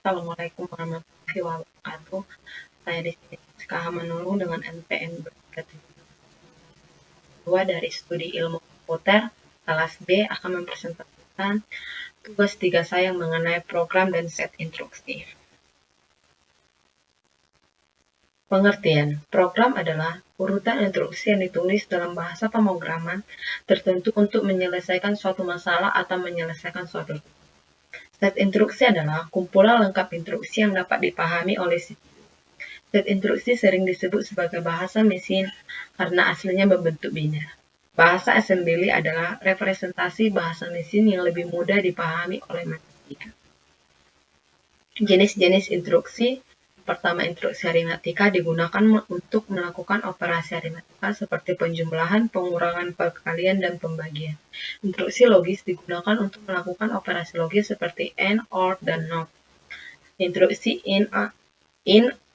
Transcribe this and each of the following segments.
Assalamualaikum warahmatullahi wabarakatuh. Saya di sini Rizka Hamanurung dengan NPM 2 dari Studi Ilmu Komputer, kelas B akan mempresentasikan tugas 3 saya mengenai program dan set instruksi. Pengertian, program adalah urutan instruksi yang ditulis dalam bahasa pemrograman tertentu untuk menyelesaikan suatu masalah atau menyelesaikan suatu tugas. Set instruksi adalah kumpulan lengkap instruksi yang dapat dipahami oleh CPU. Set instruksi sering disebut sebagai bahasa mesin karena aslinya berbentuk biner. Bahasa assembly adalah representasi bahasa mesin yang lebih mudah dipahami oleh manusia. Jenis-jenis instruksi. Pertama, instruksi aritmatika digunakan untuk melakukan operasi aritmatika seperti penjumlahan, pengurangan, perkalian, dan pembagian. Instruksi logis digunakan untuk melakukan operasi logis seperti AND, OR, dan NOT. Instruksi in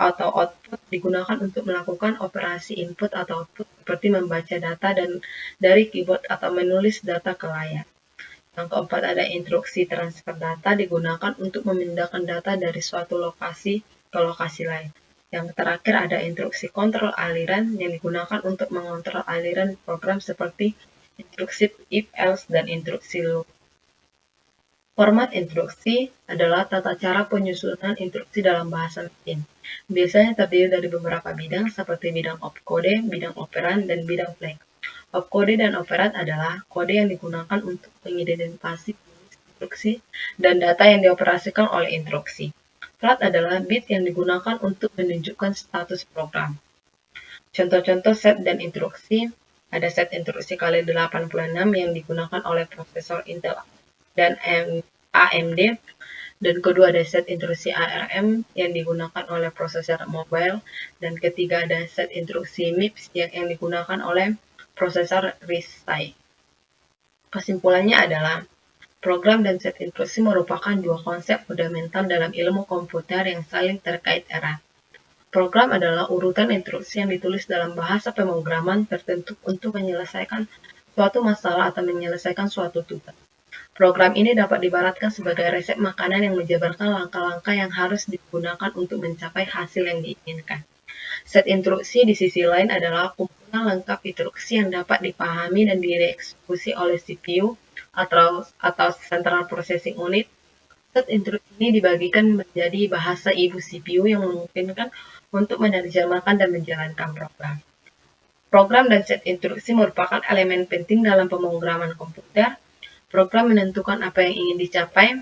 atau output digunakan untuk melakukan operasi input atau output seperti membaca data dari keyboard atau menulis data ke layar. Yang keempat, ada instruksi transfer data digunakan untuk memindahkan data dari suatu lokasi ke lokasi lain. Yang terakhir, ada instruksi kontrol aliran yang digunakan untuk mengontrol aliran program seperti instruksi if, else, dan instruksi loop. Format instruksi adalah tata cara penyusunan instruksi dalam bahasa mesin. Biasanya terdiri dari beberapa bidang seperti bidang opcode, bidang operan, dan bidang flag. Opcode dan operan adalah kode yang digunakan untuk mengidentifikasi instruksi dan data yang dioperasikan oleh instruksi. Flag adalah bit yang digunakan untuk menunjukkan status program. Contoh-contoh set dan instruksi, ada set instruksi kali 86 yang digunakan oleh prosesor Intel dan AMD, dan kedua ada set instruksi ARM yang digunakan oleh prosesor mobile, dan ketiga ada set instruksi MIPS yang digunakan oleh prosesor RISC-V. Kesimpulannya adalah program dan set instruksi merupakan dua konsep fundamental dalam ilmu komputer yang saling terkait erat. Program adalah urutan instruksi yang ditulis dalam bahasa pemrograman tertentu untuk menyelesaikan suatu masalah atau menyelesaikan suatu tugas. Program ini dapat diibaratkan sebagai resep makanan yang menjabarkan langkah-langkah yang harus digunakan untuk mencapai hasil yang diinginkan. Set instruksi di sisi lain adalah kumpulan lengkap instruksi yang dapat dipahami dan dieksekusi oleh CPU atau Central Processing Unit. Set instruksi ini dibagikan menjadi bahasa ibu CPU yang memungkinkan untuk menerjemahkan dan menjalankan program. Program dan set instruksi merupakan elemen penting dalam pemrograman komputer. Program menentukan apa yang ingin dicapai,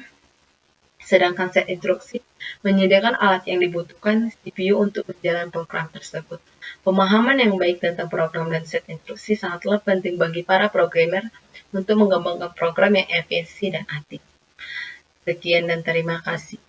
sedangkan set instruksi menyediakan alat yang dibutuhkan CPU untuk berjalan program tersebut. Pemahaman yang baik tentang program dan set instruksi sangatlah penting bagi para programmer untuk mengembangkan program yang efisien dan aktif. Sekian dan terima kasih.